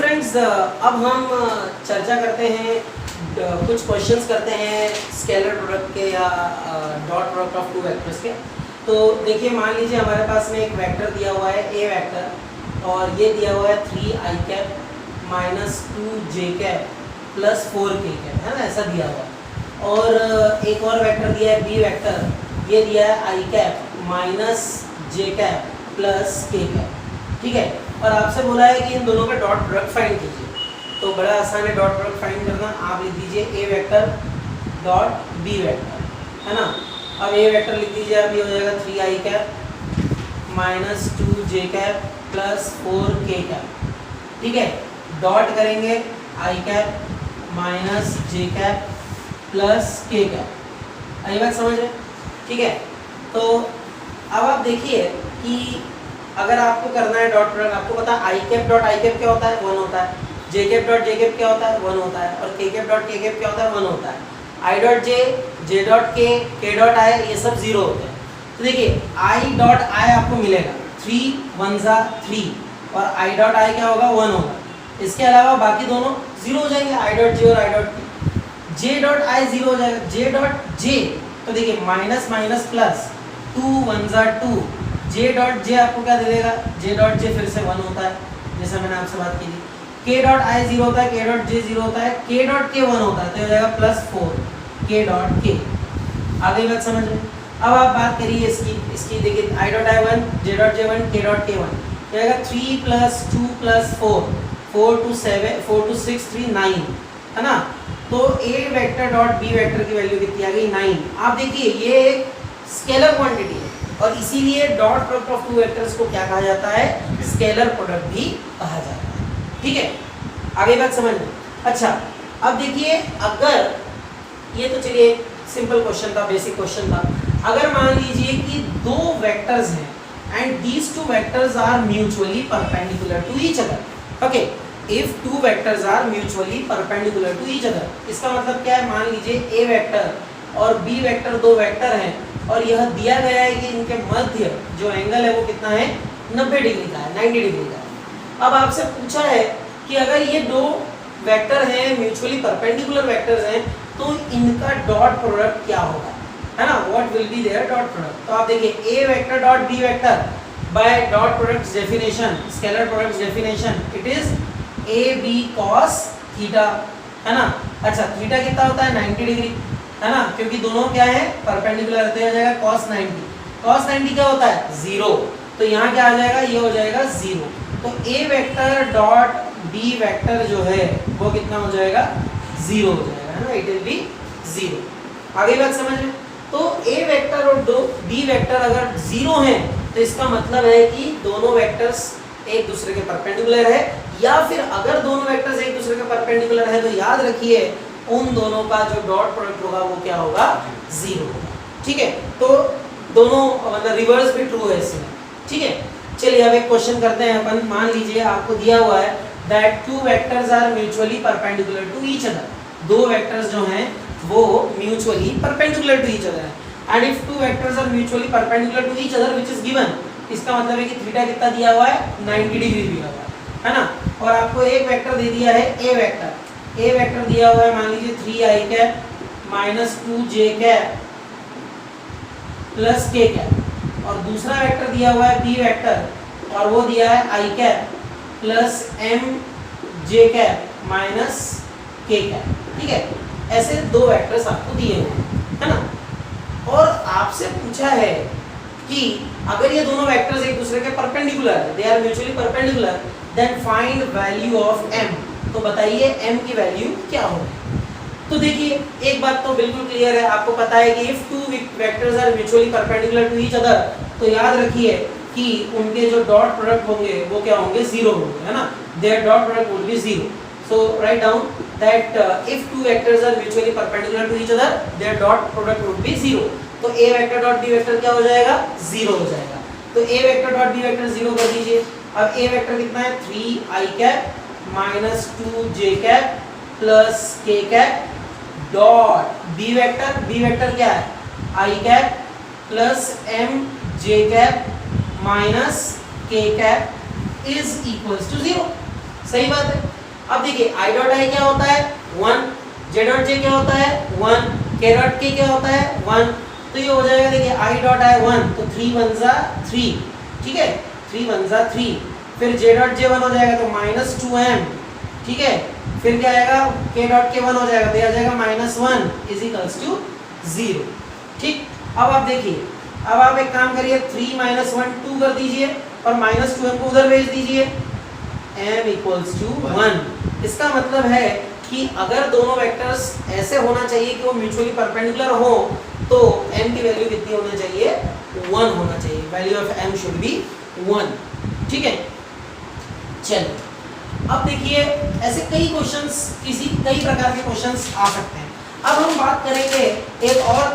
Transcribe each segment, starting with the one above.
Friends अब हम चर्चा करते हैं कुछ क्वेश्चंस करते हैं स्केलर प्रोडक्ट के या dot product of two vectors के। तो देखिए, मान लीजिए हमारे पास में एक वेक्टर दिया हुआ है ए वेक्टर और ये दिया हुआ है 3i cap minus 2j cap plus 4k cap, है ना, ऐसा दिया हुआ है। और एक और वेक्टर दिया है बी वेक्टर, ये दिया है i cap minus j cap plus k cap, ठीक है। और आपसे बोला है कि इन दोनों का डॉट प्रोडक्ट फाइंड कीजिए। तो बड़ा आसान है डॉट प्रोडक्ट फाइंड करना। आप लिख दीजिए ए वेक्टर डॉट बी वेक्टर, है ना। अब ए वेक्टर लिख दीजिए, अब ये हो जाएगा 3i cap minus 2j cap plus 4k cap, ठीक है। डॉट करेंगे i cap minus j cap plus k cap. आई बात समझ रहे, ठीक है। तो अब आप देखिए कि अगर आपको करना है डॉट प्रोडक्ट, आपको पता है आई कैप डॉट आई कैप क्या होता है, 1 होता है। जे कैप डॉट जे कैप क्या होता है, 1 होता है। और के कैप डॉट के कैप क्या होता है, 1 होता है। आई डॉट जे डॉट के डॉट आई, ये सब 0 होते हैं। तो देखिए आई डॉट आई आपको मिलेगा 3 1 3 और आई डॉट आई क्या होगा, 1 होगा। इसके अलावा बाकी दोनों 0 हो जाएंगे, आई डॉट जे और आई डॉट के। जे डॉट आई 0 हो जाएगा, जे डॉट जे, तो देखिए minus minus plus 2 1 2, J dot J आपको क्या दे देगा, जे डॉट जे फिर से 1 होता है, जैसा मैंने आपसे बात की थी। के डॉट आई 0 होता है, के डॉट जे 0 होता है, के डॉट के 1 होता है, तो हो जाएगा प्लस 4 के डॉट के। आगे बात समझ में। अब आप बात करिए इसकी देखिए I dot I 1, J dot J 1, के डॉट के 1, जाएगा 3 प्लस 2 प्लस 4, 4 to 7, 4 to 6 3 9, है ना। तो A vector dot B vector की वैल्यू कितनी आ गई, 9। आप देखिए ये एक स्केलर क्वांटिटी है और इसीलिए dot product of two vectors को क्या कहा जाता है, स्केलर प्रोडक्ट भी कहा जाता है, ठीक है। आगे बात समझ में। अच्छा, अब देखिए अगर ये तो चलिए सिंपल क्वेश्चन था, बेसिक क्वेश्चन था। अगर मान लीजिए कि दो वेक्टर्स हैं and these two vectors are mutually perpendicular to each other, okay. If two vectors are mutually perpendicular to each other, इसका मतलब क्या है, मान लीजिए ए वेक्टर और बी वेक्टर दो वेक्टर हैं और यह दिया गया है कि इनके मध्य जो एंगल है वो कितना है, 90 डिग्री का है, 90 डिग्री का है। अब आपसे पूछा है कि अगर ये दो वेक्टर हैं, म्यूचुअली परपेंडिकुलर वेक्टर्स हैं, तो इनका डॉट प्रोडक्ट क्या होगा, है ना, what will be there dot product. तो आप देखिए A vector dot B vector by dot products definition, scalar products definition, it is A B cos theta, है ना। अच्छा, थीटा कितना होता है, 90 डिग्री, है ना, क्योंकि दोनों क्या है, परपेंडिकुलर रहते हैं, जाएगा cos 90। cos 90 क्या होता है, 0, तो यहाँ क्या आ जाएगा, ये हो जाएगा 0। तो A vector dot B vector जो है वो कितना हो जाएगा, 0 हो जाएगा, है ना, इट विल बी 0। आगे बात समझ में। तो ए वेक्टर और दो बी वेक्टर अगर 0 हैं तो इसका मतलब है कि दोनों वेक्टर्स एक दूसरे के परपेंडिकुलर है, या फिर अगर दोनों वेक्टर्स एक दूसरे के परपेंडिकुलर है तो याद रखिए उन दोनों का जो डॉट प्रोडक्ट होगा वो क्या होगा, 0 होगा, ठीक है। तो दोनों मतलब रिवर्स भी ट्रू है इसमें, ठीक है। चलिए अब एक क्वेश्चन करते हैं अपन। मान लीजिए आपको दिया हुआ है that two vectors are mutually perpendicular to each other, दो वेक्टर्स जो हैं वो mutually perpendicular to each other है। And if two vectors are mutually perpendicular to each other which is given, इसका मतलब है कि थीटा कितना दिया हुआ है, 90 डिग्री दिया हुआ है ना। और आपको एक वेक्टर दे दिया है ए वेक्टर, ए वेक्टर दिया हुआ है मान लीजिए 3i cap minus 2j cap plus k cap, और दूसरा वेक्टर दिया हुआ है बी वेक्टर और वो दिया है i cap plus mj cap minus k cap, ठीक है। ऐसे दो वेक्टर्स आपको दिए हुए हैं, है ना। और आपसे पूछा है कि अगर ये दोनों वेक्टर्स एक दूसरे के परपेंडिकुलर है, they are mutually perpendicular, then find value of m। तो बताइए m की वैल्यू क्या होगी। तो देखिए एक बात तो बिल्कुल क्लियर है, आपको पता है कि if two vectors are mutually perpendicular to each other, तो याद रखिए कि उनके जो डॉट प्रोडक्ट होंगे वो क्या होंगे, 0 होंगे, है ना। There dot product would be 0। So write down that if two vectors are mutually perpendicular to each other, there dot product would be 0। तो A vector dot B vector क्या हो जाएगा, 0 हो जाएगा। तो A vector dot B vector 0 कर दीजिए। अब ए वेक्टर कितना है, 3i cap minus 2j cap plus k cap dot B vector क्या है, i cap plus mj cap minus k cap is equals to 0। सही बात है। अब देखिए आई डॉट आई क्या होता है 1, जे डॉट जे क्या होता है 1, के डॉट के क्या होता है 1, तो ये हो जाएगा देखिए आई डॉट आई 1 तो 3 1 जा 3, ठीक है 3 1 जा 3, फिर जे डॉट जे 1 हो जाएगा तो -2m, ठीक है, फिर क्या आएगा के डॉट के 1 हो जाएगा तो आ जाएगा -1 इज इक्वल्स टू 0, ठीक। अब आप देखिए, अब आप एक काम करिए 3 - 1 2 कर दीजिए और -2m को उधर भेज दीजिए, m इक्वल्स टू 1। इसका मतलब है कि अगर दोनों वेक्टर्स ऐसे होना चाहिए कि वो म्यूचुअली परपेंडिकुलर हो तो m की वैल्यू कितनी होना चाहिए 1 होना चाहिए, value of m should be 1, ठीक है। चलिए अब देखिए ऐसे कई क्वेश्चंस, कई प्रकार के क्वेश्चंस आ सकते हैं। अब हम बात करेंगे एक और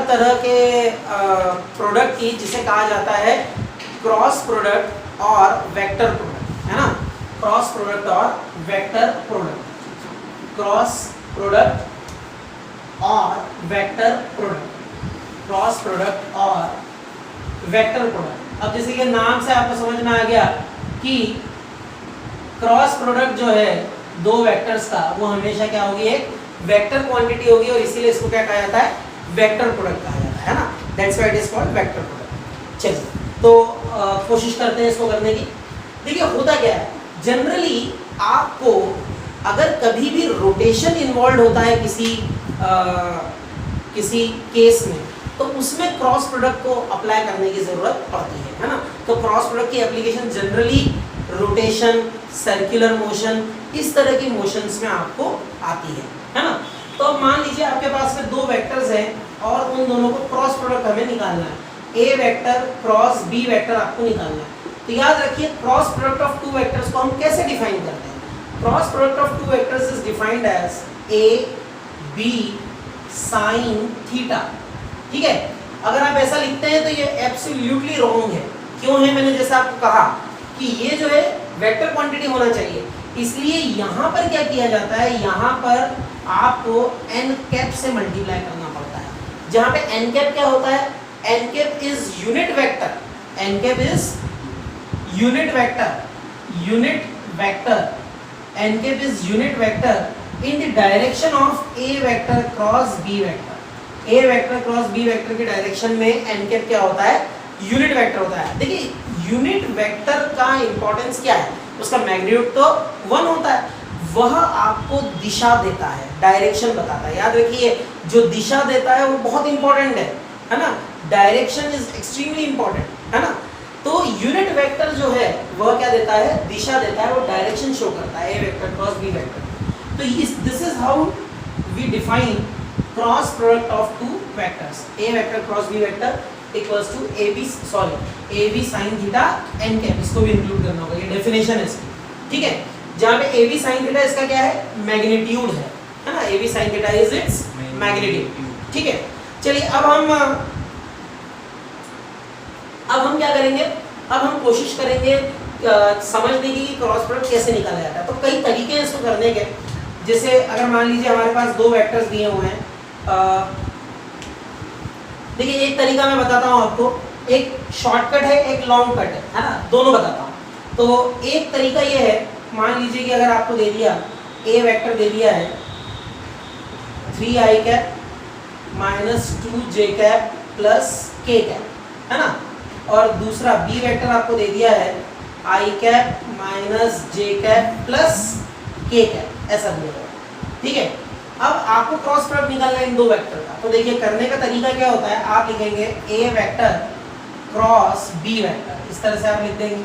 तरह के प्रोडक्ट की जिसे कहा जाता है क्रॉस प्रोडक्ट और वेक्टर प्रोडक्ट, है ना, क्रॉस प्रोडक्ट और वेक्टर प्रोडक्ट, क्रॉस प्रोडक्ट और वेक्टर प्रोडक्ट, क्रॉस प्रोडक्ट और वेक्टर प्रोडक्ट। अब जैसे कि नाम से आपको समझ में आ गया कि क्रॉस प्रोडक्ट जो है दो वेक्टर्स का वो हमेशा क्या होगी, एक वेक्टर क्वांटिटी होगी और इसीलिए इसको क्या कहा जाता है, वेक्टर प्रोडक्ट कहा जाता है ना, that's why it is called vector product. चलिए तो कोशिश करते हैं इसको करने की। देखिए होता क्या है, जनरली आपको अगर कभी भी रोटेशन इन्वॉल्व होता है किसी केस में तो उसमें क्रॉस प्रोडक्ट को अप्लाई करने की जरूरत पड़ती है ना। तो क्रॉस प्रोडक्ट की application generally rotation, circular motion, इस तरह की मोशंस में आपको आती है ना। तो अब मान लीजिए आपके पास में दो वेक्टर्स हैं और उन दोनों को क्रॉस प्रोडक्ट हमें निकालना है, A vector cross B vector आपको निकालना है। तो याद रखिए cross product of two vectors को हम कैसे डिफाइन करते हैं। Cross product of two vectors is defined as A B sine theta, ठीक है। अगर आप ऐसा लिखते हैं तो ये एब्सोल्युटली रॉन्ग है। क्यों है, मैंने जैसा आपको कहा कि ये जो है वेक्टर क्वांटिटी होना चाहिए, इसलिए यहाँ पर क्या किया जाता है, यहाँ पर आपको n कैप से मल्टीप्लाई करना पड़ता है। जहाँ पे n कैप क्या होता है, n cap is unit vector, n cap is unit vector, n cap is unit vector in the direction of a vector cross b vector. a vector cross b vector के direction में n cap क्या होता है, unit vector होता है। देखिए unit vector का importance क्या है, उसका मैग्नीट्यूड तो 1 होता है, वह आपको दिशा देता है, डायरेक्शन बताता है। याद रखिए जो दिशा देता है वो बहुत इंपॉर्टेंट है ना, डायरेक्शन इज एक्सट्रीमली इंपॉर्टेंट, है ना। तो यूनिट वेक्टर जो है वह क्या देता है, दिशा देता है, वो डायरेक्शन शो करता है, A vector cross B vector. तो this is how we define cross product of two vectors, A vector cross B vector equals to A B sine theta n cap. इसको भी इंक्लूड करना होगा, ये definition है इसकी, ठीक है। जहाँ पे ए बी साइन थीटा इसका क्या है, मैग्नीट्यूड है ना, A B sine theta is its magnitude, ठीक है। चलिए अब हम क्या करेंगे, अब हम कोशिश करेंगे समझने की क्रॉस प्रोडक्ट कैसे निकाला जाता है। तो कई तरीके हैं इसको करने के, जैसे अगर मान लीजिए हमारे पास दो वेक्टर्स दिए हुए हैं, देखिए एक तरीका मैं बताता हूँ आपको, एक शॉर्टकट है एक लॉन्ग कट है ना, दोनों बताता हूँ। तो एक तरीका ये है, मान लीजिए कि अगर आपको दे दिया ए वेक्टर दे दिया है 3i cap -2j cap plus k cap, है ना, और दूसरा बी वेक्टर आपको दे दिया है i cap -j cap plus k cap, ऐसा दिया हुआ है, ठीक है। अब आपको क्रॉस प्रोडक्ट निकालना है इन दो वेक्टर का। तो देखिए करने का तरीका क्या होता है, आप लिखेंगे ए वेक्टर क्रॉस बी वेक्टर, इस तरह से आप लिख देंगे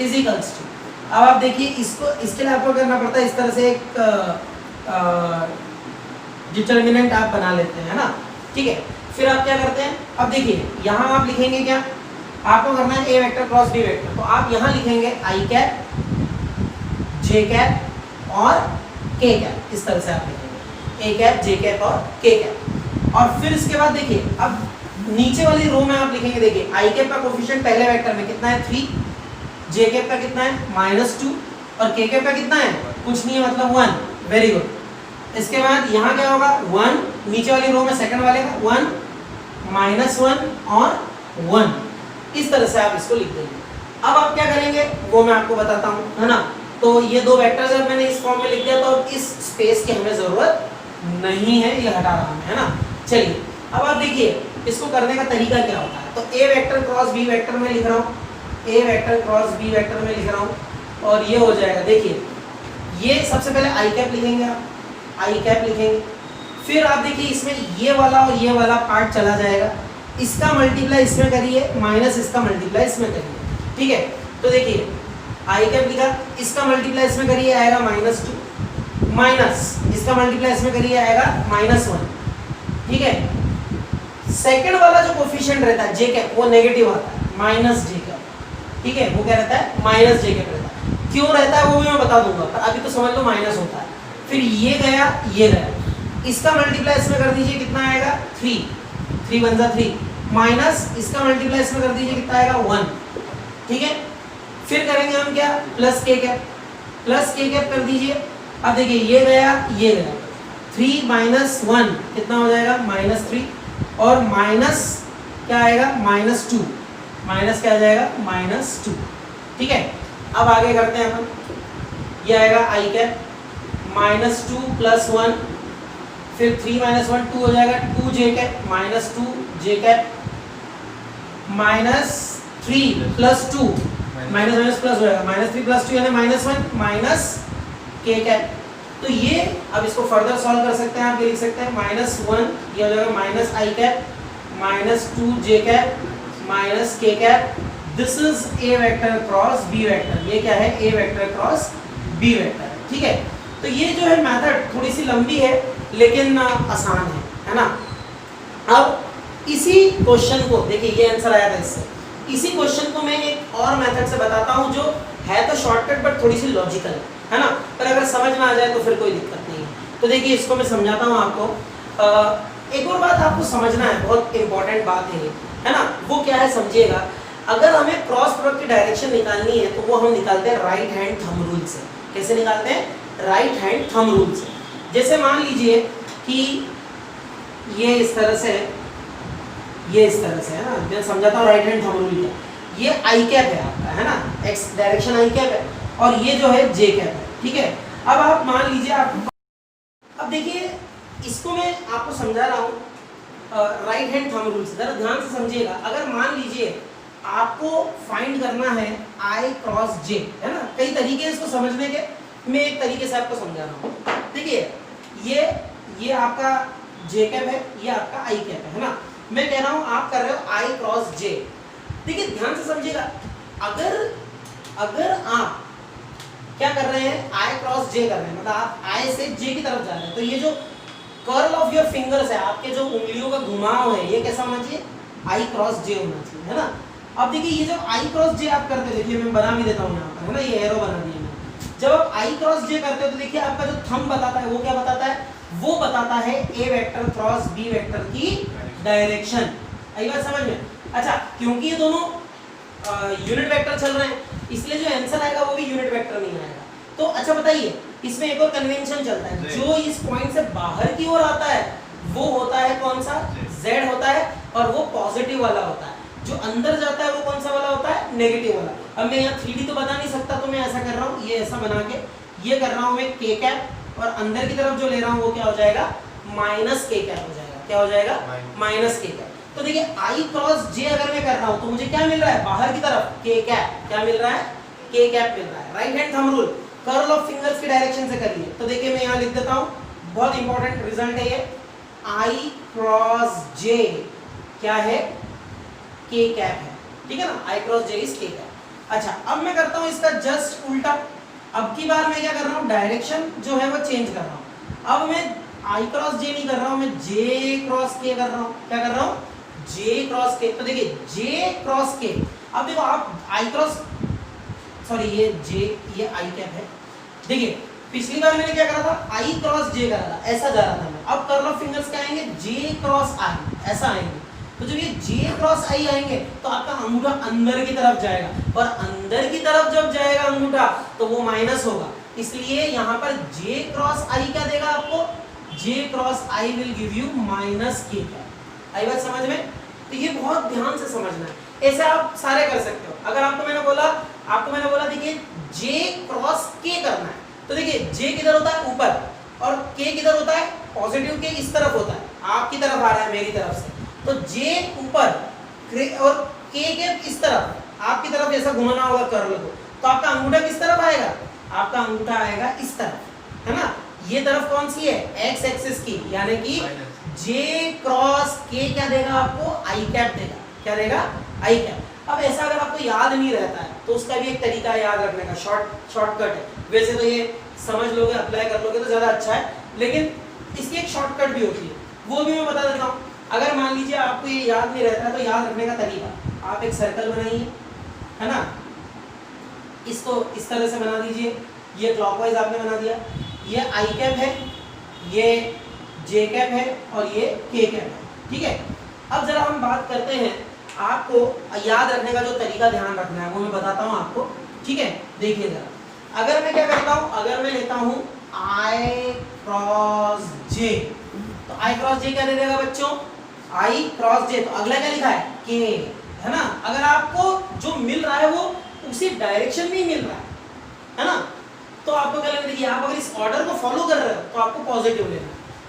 इज इक्वल्स टू। अब आप देखिए इसको, इसके लिए आपको करना पड़ता है इस तरह से एक डिटर्मिनेंट आप बना लेते हैं ना, ठीक है। फिर आप क्या करते हैं, अब देखिए यहाँ आप लिखेंगे क्या, आपको करना है A vector cross B vector, तो आप यहाँ लिखेंगे आई कैप जे कैप और के कैप, इस तरह से आप लिखेंगे ए कैप जे कैप और के कैप। और फिर इसके बाद देखिए अब नीचे वाली रो में आप लिखेंगे, देखिए आई कैप का कोफिशिएंट पहले वेक्टर में कितना है 3, जे कैप का कितना है -2 और के कैप का कितना है, कुछ नहीं है मतलब 1, वेरी गुड। इसके बाद यहाँ क्या होगा 1, नीचे वाली रो में सेकंड वाले का 1 -1 और 1, इस तरह से आप इसको लिख देंगे। अब आप क्या करेंगे वो मैं आपको बताता हूँ, है ना। तो ये दो वेक्टर जब मैंने इस फॉर्म में लिख दिया तो इस स्पेस की हमें जरूरत नहीं है, ये हटा रहा हूं, है ना। चलिए अब आप देखिए इसको करने का तरीका क्या होता है। तो A vector cross B vector में लिख रहा हूँ, ए वेक्टर क्रॉस बी वेक्टर में लिख रहा हूँ, और ये हो जाएगा। देखिए ये सबसे पहले आई कैप लिखेंगे, आप आई कैप लिखेंगे, फिर आप देखिए इसमें ये वाला और ये वाला पार्ट चला जाएगा, इसका मल्टीप्लाई इसमें करिए माइनस इसका मल्टीप्लाई इसमें करिए, ठीक है। तो देखिए आई कैप लिखा, इसका मल्टीप्लाई इसमें करिए आएगा -2, माइनस इसका मल्टीप्लाई इसमें करिए आएगा -1, ठीक है। सेकंड वाला जो कोफिशिएंट रहता है जे कैप वो नेगेटिव आता है, माइनस जे कैप, ठीक है। वो क्या रहता है, माइनस जे कैप रहता है। क्यों रहता है वो भी मैं बता दूंगा, पर अभी तो समझ लो माइनस होता है। फिर ये गया, ये गया, इसका मल्टीप्लाई इसमें कर दीजिए, कितना आएगा 3, 3 × 3, माइनस इसका मल्टीप्लाई इसमें कर दीजिए, कितना आएगा 1, ठीक है। फिर करेंगे हम क्या, प्लस के कैप, प्लस के कैप कर दीजिए। अब देखिए ये गया, ये गया, 3 - 1 कितना हो जाएगा -3, और माइनस क्या आएगा -2, माइनस क्या आ जाएगा -2, ठीक है। अब आगे करते हैं अपन, ये आएगा आई कैप -2 + 1, फिर 3 - 1 2 हो जाएगा, 2 j cap -2 j cap, -3 + 2 minus plus हो जाएगा, -3 + 2 यानी -1 माइनस के कैप। तो ये अब इसको फर्दर सॉल्व कर सकते हैं, आप ये लिख सकते हैं -1 ये हो जाएगा minus i cap -2 j cap minus के cap. This is A vector cross B vector, ये क्या है, A vector cross B vector, ठीक है। तो ये जो है मेथड थोड़ी सी लंबी है लेकिन आसान है ना। अब इसी क्वेश्चन को देखिए, ये आंसर आया था इससे, इसी क्वेश्चन को मैं एक और मेथड से बताता हूँ जो है तो शॉर्टकट बट थोड़ी सी लॉजिकल है ना, पर अगर समझ में आ जाए तो फिर कोई दिक्कत नहीं है। तो देखिए इसको मैं समझाता हूँ आपको। एक और बात आपको समझना है, बहुत इंपॉर्टेंट बात है ना, वो क्या है समझिएगा। अगर हमें क्रॉस प्रोडक्ट की डायरेक्शन निकालनी है तो वो हम निकालते हैं राइट हैंड थंब रूल से। कैसे निकालते हैं, राइट हैंड थंब रूल से। जैसे मान लीजिए कि ये इस तरह से, ये इस तरह से है ना, मैं समझाता हूँ राइट हैंड थंब रूल क्या। ये आई कैप है आपका, है ना, एक्स डायरेक्शन आई कैप है, और ये जो है जे कैप है, ठीक है। अब आप मान लीजिए अब देखिए इसको मैं आपको समझा रहा हूँ राइट हैंड थंब रूल से, जरा ध्यान से समझिएगा। अगर मान लीजिए आपको फाइंड करना है आई क्रॉस जे, है ना, कई तरीके हैं इसको समझने के, मैं एक तरीके से आपको समझा रहा हूँ। देखिए ये आपका जे कैप है, ये आपका आई कैप है ना। मैं कह रहा हूँ आप कर रहे हो आई क्रॉस जे। देखिए ध्यान से समझिएगा, अगर आप क्या कर रहे हैं, आई क्रॉस जे कर रहे हैं, मतलब आप आई से जे की तरफ जा रहे हैं, तो ये जो कर्ल ऑफ योर फिंगर्स है, आपके जो उंगलियों का घुमाव है, ये कैसा होना चाहिए, आई क्रॉस जे होना चाहिए, है ना। अब देखिए ये जब आई क्रॉस जे आप करते हो, देखिए मैं बना भी देता हूँ यहाँ पर, है ना, ये एरो बना दिया मैंने। जब आप आई क्रॉस जे करते हो तो देखिए आपका जो थंब बताता है वो क्या बताता है, वो बताता है A vector cross B vector की डायरेक्शन। आई बात समझ में। अच्छा, क्योंकि ये दोनों यूनिट वेक्टर चल रहे हैं, इसलिए जो आंसर आएगा वो भी यूनिट वेक्टर नहीं आएगा। तो अच्छा बताइए, इसमें एक और कन्वेंशन चलता है, जो इस पॉइंट से बाहर की ओर आता है वो होता है कौन सा, Z होता है, और वो पॉजिटिव वाला होता है। जो अंदर जाता है वो कौन सा वाला होता है, नेगेटिव वाला। अब मैं यहाँ 3D तो बता नहीं सकता, तो मैं ऐसा कर रहा हूँ, ये ऐसा बना के ये कर रहा हूँ मैं के कैप, और अंदर की तरफ जो ले रहा हूँ वो क्या हो जाएगा, माइनस के कैप हो जाएगा। क्या हो जाएगा, माइनस के कैप। तो देखिए आई क्रॉस जे अगर मैं कर रहा हूँ तो मुझे क्या मिल रहा है, बाहर की तरफ के कैप, क्या मिल रहा है, के कैप मिल रहा है। Right hand thumb rule, curl of fingers की डायरेक्शन से करिए। तो देखिए मैं यहाँ लिख देता हूँ, बहुत इंपॉर्टेंट रिजल्ट है ये, आई क्रॉस जे क्या है, के कैप है, ठीक है ना, आई क्रॉस जे इज के कैप। अच्छा, अब मैं करता हूँ इसका जस्ट उल्टा। अब की बार मैं क्या कर रहा हूँ, डायरेक्शन जो है वो चेंज कर रहा हूँ। अब मैं आई क्रॉस जे नहीं कर रहा हूँ, मैं जे क्रॉस के कर रहा हूँ। क्या कर रहा हूँ, जे क्रॉस के। तो देखिए जे क्रॉस के, अब देखो आप आई क्रॉस, सॉरी ये जे, ये आई कैप है। देखिए पिछली बार मैंने क्या करा था, आई क्रॉस जे करा था, ऐसा जा रहा था मैं। अब कर्ल ऑफ फिंगर्स क्या आएंगे, जे क्रॉस आई, ऐसा आएंगे। तो जब ये जे क्रॉस आई आएंगे तो आपका अंगूठा अंदर की तरफ जाएगा, और अंदर की तरफ जब जाएगा अंगूठा तो वो माइनस होगा, इसलिए यहाँ पर जे क्रॉस आई क्या देगा आपको, J cross I will give you minus के कैप। आई बात समझ में। तो ये बहुत ध्यान से समझना है, ऐसे आप सारे कर सकते हो। अगर आपको मैंने बोला देखिए जे क्रॉस के करना है। तो देखिए जे किधर होता है ऊपर और के किधर होता है पॉजिटिव के इस तरफ होता है, आपकी तरफ आ रहा है मेरी तरफ से, तो जे ऊपर और के इस तरफ आपकी तरफ ऐसा घुमाना होगा कर्ल को, तो आपका अंगूठा किस तरफ आएगा, आपका अंगूठा आएगा इस तरफ, है ना। ये तरफ कौन सी है एक्स एक्सिस की, यानी कि जे क्रॉस के क्या देगा आपको आई कैप देगा, क्या देगा आई कैप। अब ऐसा अगर आपको याद नहीं रहता है तो उसका भी एक तरीका है याद रखने का, शॉर्टकट है। वैसे तो ये समझ लोगे अप्लाई कर लोगे तो ज़्यादा अच्छा है, लेकिन इसकी एक शॉर्टकट भी होती है, वो भी मैं बता देता हूँ। अगर मान लीजिए आपको ये याद नहीं रहता है तो याद रखने का तरीका, आप एक सर्कल बनाइए, है ना, इसको इस तरह से बना दीजिए, ये क्लॉकवाइज आपने बना दिया, ये आई कैप है, ये जे कैप है और ये के कैप है, ठीक है। अब जरा हम बात करते हैं, आपको याद रखने का जो तरीका ध्यान रखना है वो मैं बताता हूँ आपको, ठीक है। देखिए जरा, अगर मैं क्या करता हूँ, अगर मैं लेता हूँ आई क्रॉस जे, तो आई क्रॉस जे क्या दे देगा बच्चों, आई क्रॉस जे, तो अगला क्या लिखा है के, है ना। अगर आपको जो मिल रहा है वो उसी डायरेक्शन में ही मिल रहा है ना, तो आपको क्या लेना, देखिए आप अगर इस ऑर्डर को फॉलो कर रहे हो तो आपको पॉजिटिव लेना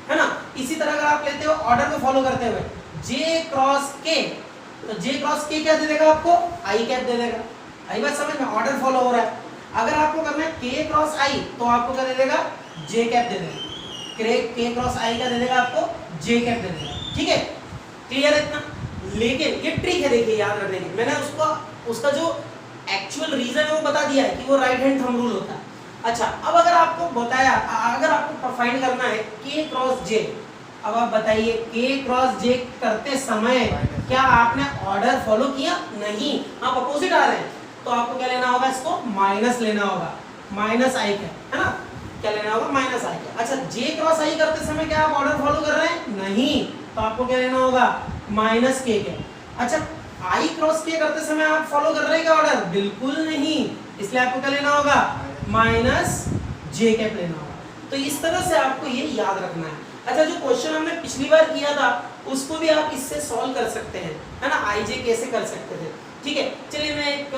है ना। इसी तरह अगर आप लेते हो ऑर्डर को फॉलो करते हुए जे क्रॉस के, तो जे क्रॉस के क्या दे देगा आपको आई कैप दे देगा, आई बात समझ में, ऑर्डर फॉलो हो रहा है। अगर आपको करना है के क्रॉस आई तो आपको क्या दे देगा जे कैप दे देगा, के क्रॉस आई क्या दे देगा आपको जे कैप दे देगा, ठीक है, क्लियर है इतना। लेकिन ये ट्रिक है देखिए याद रखने की, मैंने उसका जो एक्चुअल रीजन है वो बता दिया है कि वो राइट हैंड थंब रूल होता है। अच्छा, अब अगर आपको बताया, अगर आपको फाइंड करना है के क्रॉस जे, अब आप बताइए के क्रॉस जे करते समय क्या आपने ऑर्डर फॉलो किया, नहीं, आप अपोजिट आ रहे हैं, तो आपको क्या लेना होगा, इसको माइनस लेना होगा, माइनस आई कैप, है ना, क्या लेना होगा माइनस आई कैप। अच्छा, जे क्रॉस आई करते समय क्या आप ऑर्डर फॉलो कर रहे हैं, नहीं, तो आपको क्या लेना होगा माइनस के कैप। अच्छा, आई क्रॉस के करते समय आप फॉलो कर रहे हैं क्या ऑर्डर, बिल्कुल नहीं, इसलिए आपको क्या लेना होगा माइनस जे कैप लेना होगा। तो इस तरह से आपको ये याद रखना है। अच्छा, जो क्वेश्चन हमने पिछली बार किया था उसको भी आप इससे सॉल्व कर सकते हैं, है ना, आई जे कैसे कर सकते थे, ठीक है। चलिए मैं एक,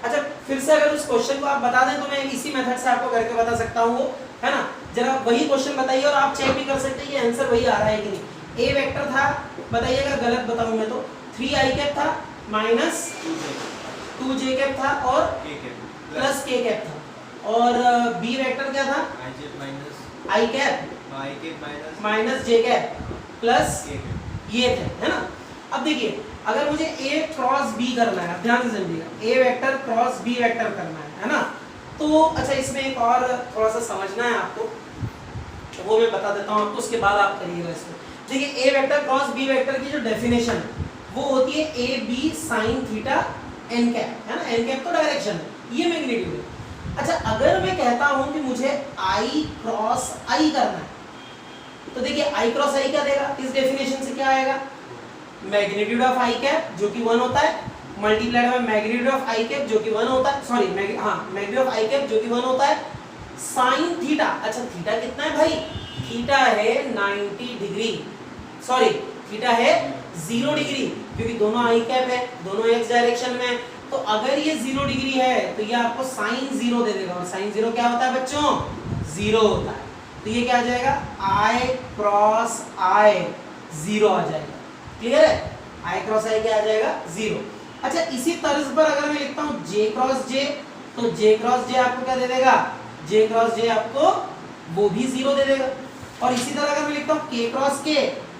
अच्छा फिर से अगर उस क्वेश्चन को आप बता दें तो मैं इसी मेथड से आपको करके बता सकता हूँ, वो है ना। जरा वही क्वेश्चन बताइए और आप चेक भी कर सकते हैं कि आंसर वही आ रहा है कि नहीं। ए वेक्टर था, बताइएगा गलत बताऊँ मैं तो, 3 आई कैप था माइनस 2 जे कैप था और प्लस के कैप था, और बी वेक्टर क्या था आई कैप माइनस जे कैप प्लस ये थे, है ना। अब देखिए अगर मुझे ए क्रॉस बी करना है, ध्यान से समझिएगा, ए वेक्टर क्रॉस बी वेक्टर करना है ना, तो अच्छा इसमें एक और थोड़ा सा समझना है आपको, तो वो मैं बता देता हूँ आपको, उसके बाद आप करिएगा इसको। देखिए A vector cross B vector की जो डेफिनेशन है वो होती है A B sine theta n cap, है ना, एन कैप तो डायरेक्शन है, ये मैग्नीट्यूड है। अच्छा, अगर मैं कहता हूँ कि मुझे आई क्रॉस आई करना है, तो देखिए आई क्रॉस आई क्या देगा, इस डेफिनेशन से क्या आएगा, मैग्नीट्यूड ऑफ आई कैप जो कि 1 होता है, multiplied by magnitude of I cap जो कि 1 होता है, sorry magnitude of I cap जो कि 1 होता है, साइन थीटा। अच्छा, थीटा कितना है भाई, थीटा है 90 डिग्री, सॉरी थीटा है 0 डिग्री, क्योंकि दोनों आई कैप है, दोनों एक्स डायरेक्शन में, तो अगर ये 0 डिग्री है तो ये आपको साइन 0 दे देगा, और साइन 0 क्या होता है बच्चों, 0 होता है। तो ये क्या आ जाएगा, आई क्रॉस आई 0 आ जाएगा, क्लियर है, आई क्रॉस आई क्या आ जाएगा 0। अच्छा, इसी तर्ज पर अगर मैं लिखता हूँ जे क्रॉस जे, तो जे क्रॉस जे आपको क्या दे देगा, जे क्रॉस जे आपको वो भी 0 दे देगा, और इसी तरह अगर मैं लिखता हूँ के क्रॉस के,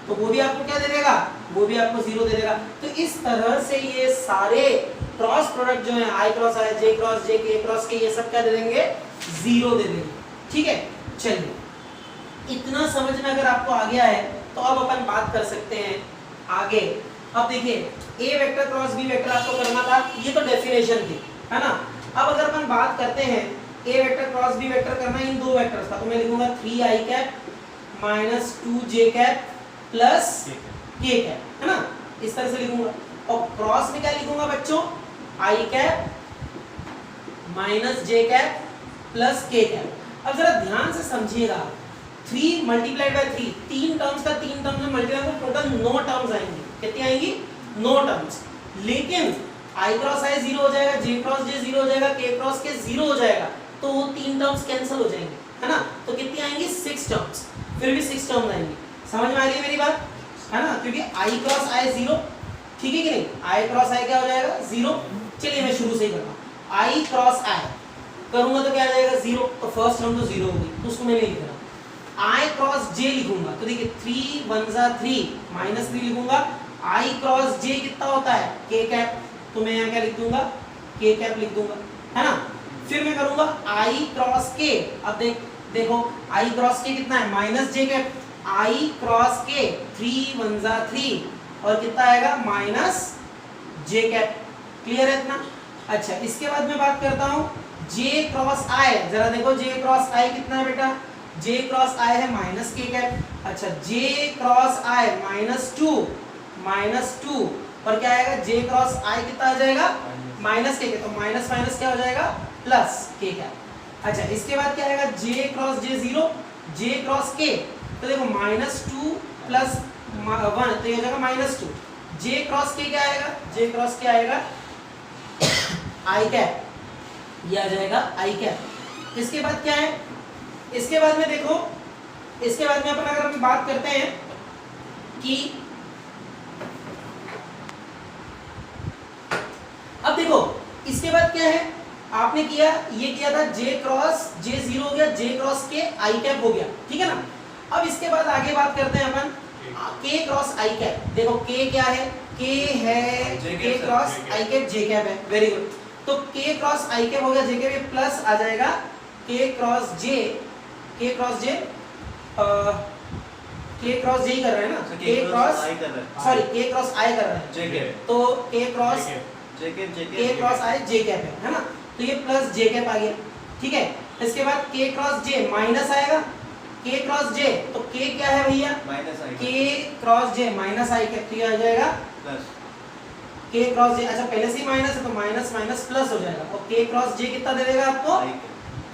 तो वो भी आपको क्या दे देगा, वो भी आपको 0 दे देगा। तो इस तरह से ये सारे क्रॉस प्रोडक्ट जो है आई क्रॉस आई, जे क्रॉस जे, के क्रॉस के, ये सब क्या दे देंगे 0 दे देंगे, ठीक है। चलिए, इतना समझ में अगर आपको आ गया है तो अब अपन बात कर सकते हैं आगे। अब देखिए A vector cross B vector आपको करना था, ये तो डेफिनेशन थी, है ना। अब अगर अपन बात करते हैं ए वेक्टर क्रॉस बी वेक्टर करना इन दो वेक्टर्स का, तो मैं लिखूंगा 3 आई cap minus 2 j cap plus के कैप, है ना, इस तरह से लिखूंगा। और क्रॉस में क्या लिखूंगा बच्चों, आई कैप माइनस जे कैप प्लस के कैप। अब जरा ध्यान से समझिएगा, 3 मल्टीप्लाइड बाय 3, 3 टर्म्स का 3 टर्म्स में मल्टीप्लाई तो टोटल 9 टर्म्स आएंगी, कितनी आएंगी 9 टर्म्स। लेकिन आई क्रॉस आई 0 हो जाएगा, जे क्रॉस जे 0 हो जाएगा, के क्रॉस के 0 हो जाएगा, तो वो 3 टर्म्स कैंसिल हो जाएंगे, है ना। तो कितनी आएंगी 6 टर्म्स, फिर भी 6 टर्म्स आएंगी। समझ में आ रही है मेरी बात, है ना, क्योंकि आई क्रॉस आई 0, ठीक है कि नहीं, आई क्रॉस आई क्या हो जाएगा 0। चलिए मैं शुरू से ही करता हूँ, आई क्रॉस आई करूंगा तो क्या आ जाएगा 0, तो फर्स्ट टर्म तो 0 होगी, तो उसको मैं नहीं लिख रहा। आई क्रॉस जे लिखूंगा तो देखिए 3 1 जा 3 -3 लिखूंगा। आई क्रॉस जे कितना होता है के कैप, तो मैं यहाँ क्या लिख दूंगा के कैप लिख दूंगा, है ना। फिर मैं करूंगा आई क्रॉस के, अब देखो आई क्रॉस के कितना है माइनस जे कैप, आई क्रॉस के 3 1 जा 3 और कितना आएगा माइनस जे कैप। क्लियर है इतना। अच्छा इसके बाद मैं बात करता हूँ जे क्रॉस आई, जरा देखो जे क्रॉस आई कितना है बेटा, जे क्रॉस आई है माइनस के कैप। अच्छा जे क्रॉस आई -2 और क्या आएगा जे क्रॉस आई कितना आ जाएगा माइनस के, तो माइनस माइनस क्या हो जाएगा प्लस के कैप। अच्छा इसके बाद क्या आएगा जे क्रॉस जे 0, जे क्रॉस के, तो देखो -2 + 1 तो ये हो जाएगा -2। जे क्रॉस के क्या आएगा, जे क्रॉस के आएगा आई कैप, ये आ जाएगा आई कैप। इसके बाद क्या है, इसके बाद में देखो, इसके बाद में अपन अगर हम बात करते हैं कि अब देखो इसके बाद क्या है, आपने किया ये किया था जे क्रॉस जे 0 हो गया, जे क्रॉस के आई कैप हो गया, ठीक है ना। अब इसके बाद आगे बात करते हैं अपन के क्रॉस आई कैप। देखो के क्या है, के है के क्रॉस आई कैप जे कैप है, वेरी गुड। तो के क्रॉस आई कैप हो गया, जे कैप प्लस आ जाएगा के क्रॉस जे, के क्रॉस जे के क्रॉस जे ही कर रहे हैं ना, के क्रॉस सॉरी के क्रॉस आई कर रहे हैं जे कैप, तो के क्रॉस के क्रॉस आई जे कैप है ना, तो ये प्लस जे कैप आ गया, ठीक है। इसके बाद के क्रॉस जे माइनस आएगा, के क्रॉस जे, तो के क्या है भैया माइनस आई, के cross J minus i cap, तो ये आ जाएगा प्लस के क्रॉस जे। अच्छा पहले से ही माइनस है तो माइनस माइनस प्लस हो जाएगा, और के क्रॉस जे कितना दे देगा आपको,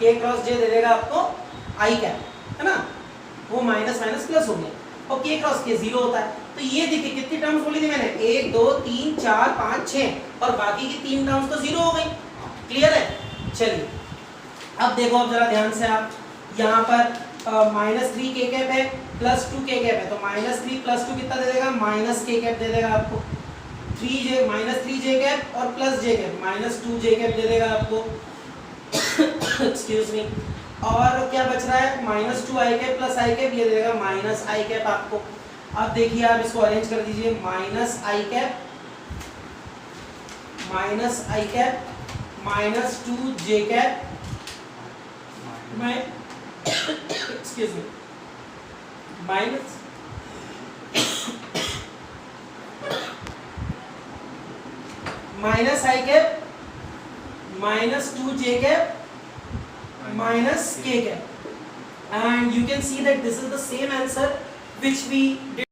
के क्रॉस जे दे देगा आपको आई कैप, है ना, वो माइनस माइनस प्लस हो गया, और के क्रॉस के 0 होता है। तो ये देखिए कितनी टर्म्स बोली थी मैंने 1 2 3 4 5 6 और बाकी की 3 टर्म्स तो 0 हो गई। क्लियर है। चलिए अब देखो, अब जरा ध्यान से आप यहाँ पर -3 के कैप है +2 के कैप है, तो -3 +2 कितना दे देगा माइनस के कैप दे देगा आपको, -3 जे कैप और प्लस जे कैप -2 जे कैप दे देगा आपको एक्सक्यूज मी। और क्या बच रहा है -2 आई कैप प्लस आई कैप, ये दे देगा माइनस आई कैप आपको। अब देखिए आप इसको अरेंज कर दीजिए, minus i cap -2 j cap excuse me minus i cap -2 j cap minus k cap, and you can see that this is the same answer which we did